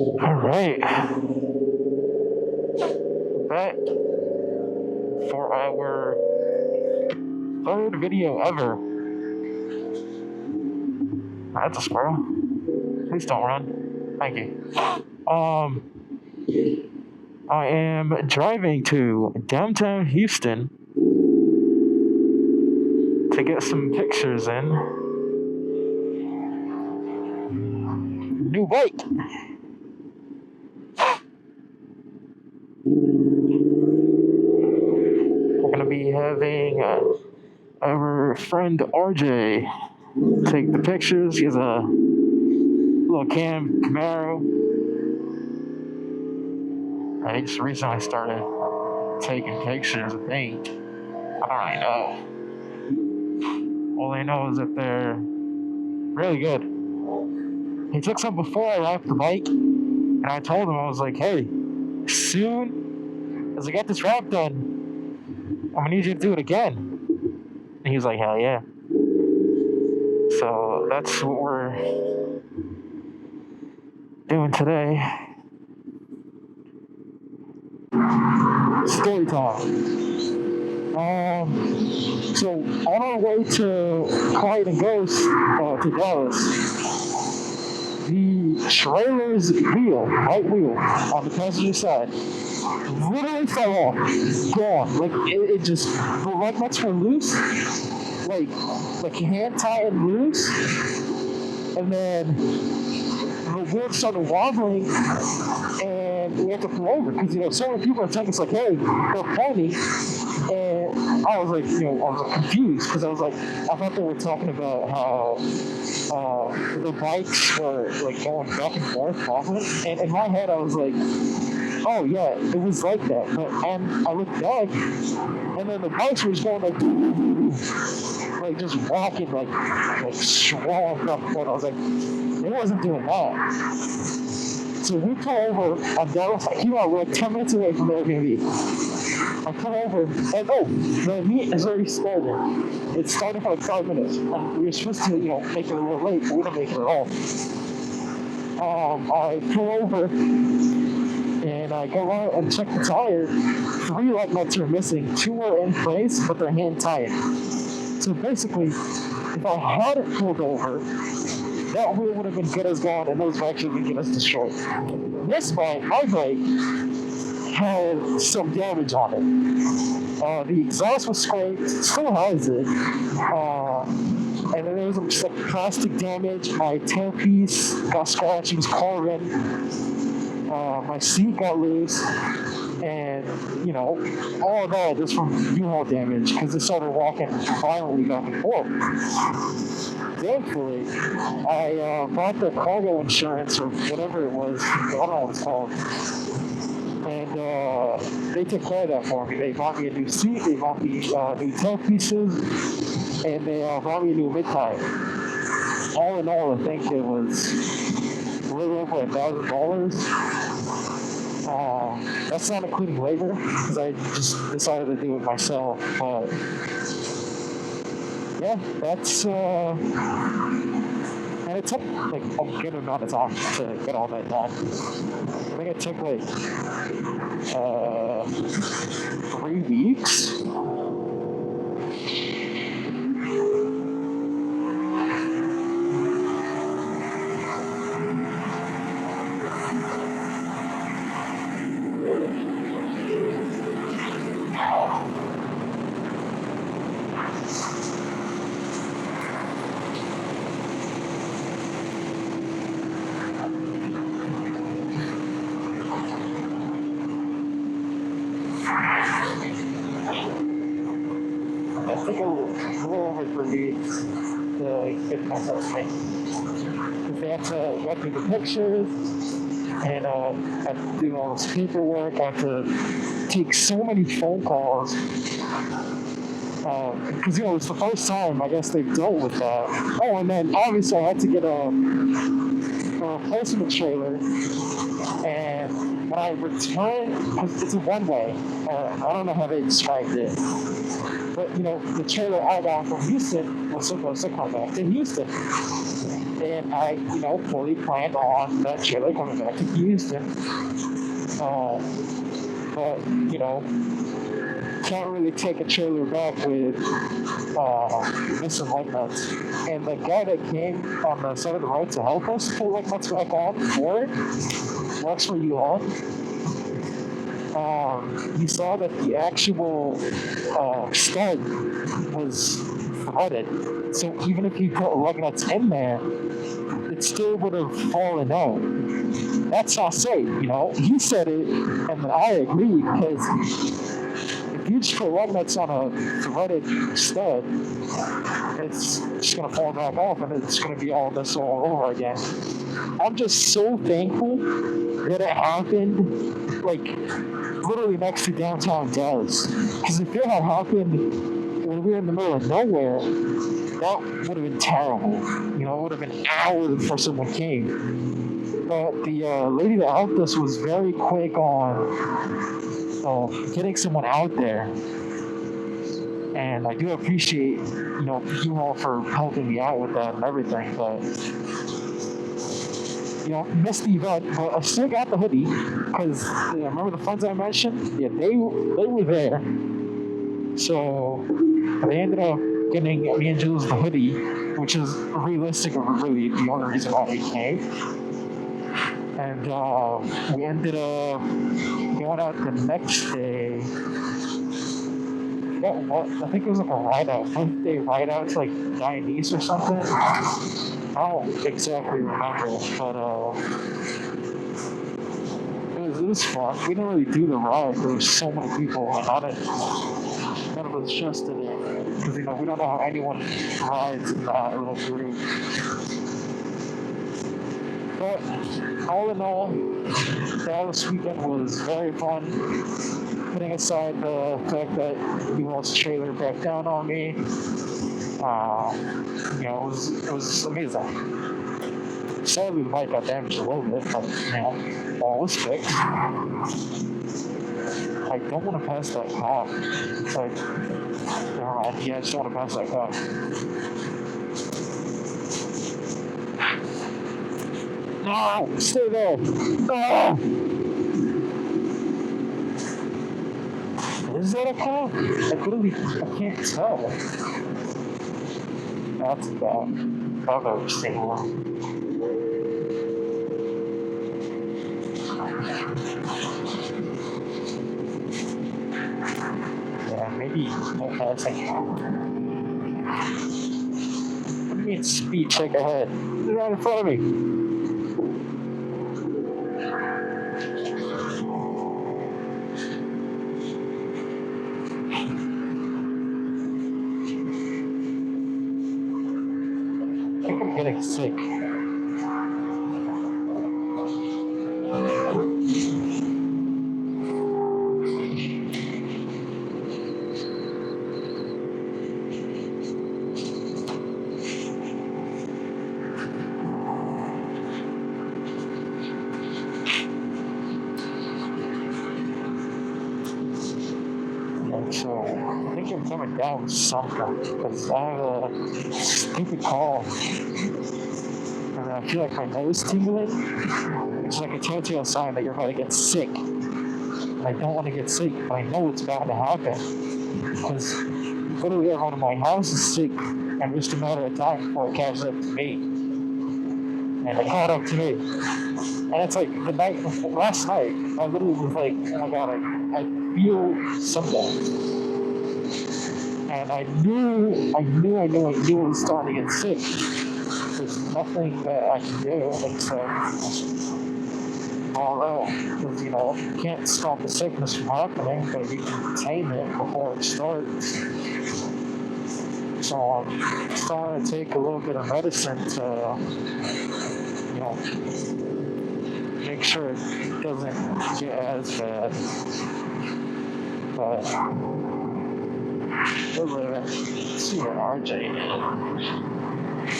All right, back for our third video ever. That's a squirrel. Please don't run. Thank you. Um, I am driving to downtown Houston to get some pictures in. New bike. We're gonna be having our friend RJ take the pictures. He has a little Camaro. I just recently started taking pictures, I think. I don't really know. All I know is that they're really good. He took some before I left the bike, and I told him, I was like, hey, soon as I get this wrap done, I'm gonna need you to do it again. And he was like, hell yeah. So that's what we're doing today. Story time. So on our way to Clyde and Ghost to Dallas, the trailer's wheel, right wheel, on the passenger side, literally fell off. Gone. Like it just, the lug nuts were loose, like hand tied and loose, and then the wheel started wobbling, and we had to pull over because so many people are telling us like, hey, they're pointing. And I was like, I was confused because I was like, I thought they were talking about how the bikes were like going back and forth, wobbling. And in my head, I was like, oh yeah, it was like that. And I looked back, and then the bikes were just going like just walking like strong up. And I was like, it wasn't doing that. So we pull over on Dallas. We're like 10 minutes away from the Airbnb. I come over, and the meet is already started. It started for like 5 minutes. And we were supposed to, make it a little late, but we didn't make it at all. I pull over, and I go out and check the tire. 3 lug nuts are missing. 2 are in place, but they're hand tied. So basically, if I hadn't pulled over, that wheel would have been good as gone, and those bikes would have been good as destroyed. This bike, my bike, had some damage on it. The exhaust was scraped, still has it. And then there was just like plastic damage. My tailpiece got scratched, it was carbon. My seat got loose. And, all of that just from U-Haul damage because it started walking violently back and forth. Thankfully, I bought the cargo insurance or whatever it was. I don't know what it's called. And they took care of that for me. They bought me a new seat, they bought me new tail pieces, and they bought me a new mid-tie. All in all, I think it was a little over $1,000. That's not including labor, because I just decided to do it myself. But yeah, that's and it took like a good amount of time to get all that done. I think it took like 3 weeks. I think it was a little over 3 weeks to get myself made. Because they had to go through the pictures and had to do all this paperwork. I had to take so many phone calls. Because, it's the first time I guess they've dealt with that. Oh, and then obviously I had to get a replacement trailer. And when I returned, because it's a one-way, I don't know how they described it. But, the trailer I got from Houston was supposed to come back to Houston. And I, fully planned on that trailer coming back to Houston. But, can't really take a trailer back with missing lug nuts. And the guy that came on the side of the road to help us pull lug nuts back on before it works for you all. He saw that the actual stud was threaded. So even if you put lug nuts in there, it still would have fallen out. That's not safe, He said it, and then I agree, because if you just put lug nuts on a threaded stud, it's just going to fall back off, and it's going to be all this all over again. I'm just so thankful that it happened, literally next to downtown Dallas. Because if it had happened when we were in the middle of nowhere, that would have been terrible. It would have been hours before someone came. But the lady that helped us was very quick on getting someone out there. And I do appreciate, you all for helping me out with that and everything. But, missed the event, but I still got the hoodie. Because, remember the funds I mentioned? Yeah, they were there. So, they ended up getting me and Jules the hoodie, which is realistically really the only reason why we came. And we ended up going out the next day. I think it was like a ride-out, birthday ride-out to Dianese or something. I don't exactly remember, but it was fun. We didn't really do the ride. There were so many people on it. None of us just did it. Because, we don't know how anyone rides in that little group. But all in all, Dallas weekend was very fun. Putting aside the fact that he wants a trailer back down on me, it was amazing. Sadly, the bike got damaged a little bit, but all was fixed. I don't want to pass that cop. It's never mind. Yeah, I just don't want to pass that cop. No, stay there. No. Is that a cop? I can't tell. That's bad. I've never seen one. Yeah, maybe no passing. What do you mean speed check ahead? You're right in front of me. Getting sick. So I think I'm coming down with something because I have a stupid call. And I feel like my nose tingling. It's like a telltale sign that you're about to get sick. And I don't want to get sick, but I know it's about to happen. Because literally everyone in my house is sick, and just a matter of time before it catches up to me. And it caught up to me. And it's the night before, last night, I literally was like, oh my god, I feel something. And I knew it was starting to get sick. There's nothing that I can do except all out. Because, you can't stop the sickness from happening, but you can tame it before it starts. So I'm starting to take a little bit of medicine to, make sure it doesn't get as bad. But let's see where RJ is.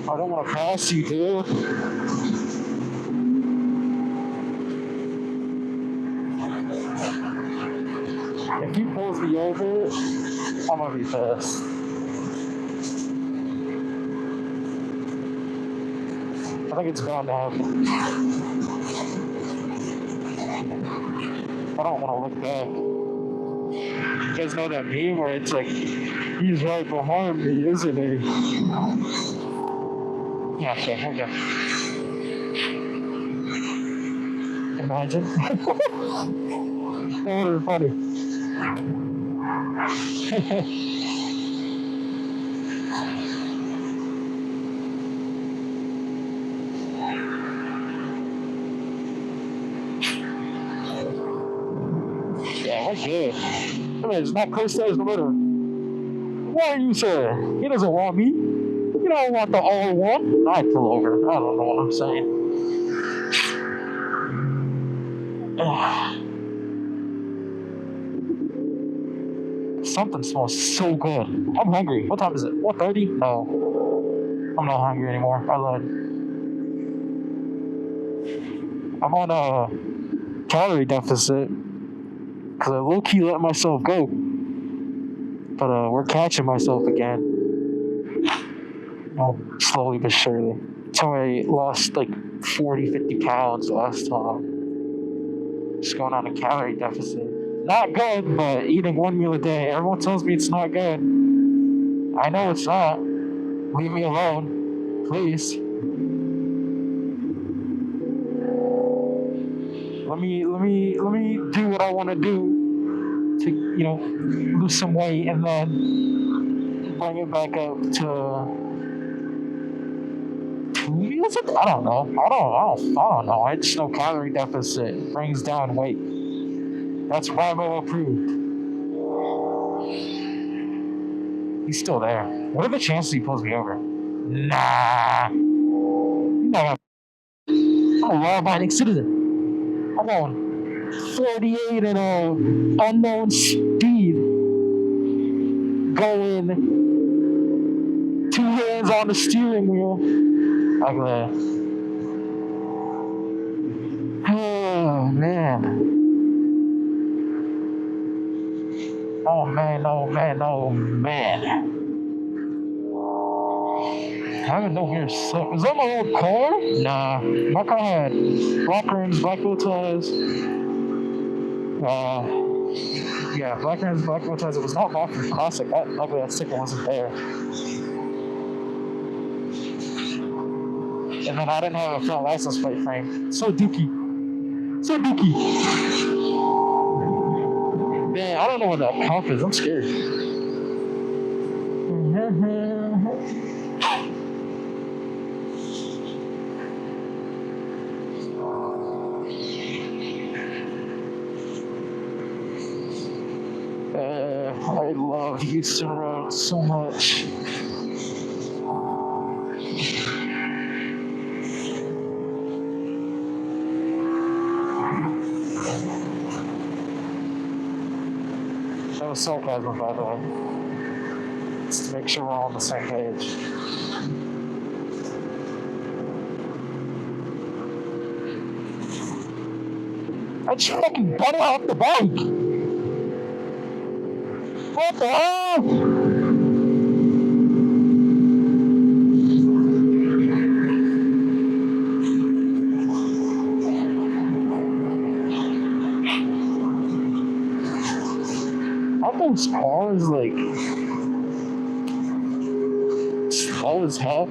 I don't want to pass you, dude. be over, I'm gonna be pissed. I think it's bound to happen. I don't want to look back. You guys know that meme where it's like, he's right behind me, isn't he? Yeah, okay, okay. Imagine. That would be funny. Yeah, we're good. I mean, it's not close to us no matter. What are you saying? He doesn't want me. You don't want the all one. I pull over. I don't know what I'm saying. Something smells so good. I'm hungry. What time is it? 1:30? No. I'm not hungry anymore. I lied. I'm on a calorie deficit because I low-key let myself go. But we're catching myself again. Oh, slowly but surely. So I lost like 40, 50 pounds last time. Just going on a calorie deficit. Not good, but eating one meal a day. Everyone tells me it's not good. I know it's not. Leave me alone, please. Let me do what I want to do to, lose some weight and then bring it back up to 2 meals. I don't know. I don't know. I just know calorie deficit brings down weight. That's ramo approved. He's still there. What are the chances he pulls me over? Nah. No. I'm a law-abiding citizen. I'm on 48 at an unknown speed. Going 2 hands on the steering wheel. Like that. Oh, man. Oh, man, oh, man, oh, man. I don't know here. Is that my old car? Nah. My car had black rims, black bow ties. Yeah, black rims, black bow ties. It was not bought from Classic. Luckily, that sticker wasn't there. And then I didn't have a front license plate frame. So dookie. Man, I don't know what that pump is. I'm scared. I love Houston Road so much. That was sarcasm, by the way. Just to make sure we're all on the same page. I just fucking butted off the bike! What the hell? Aren't those cars like slow as hell?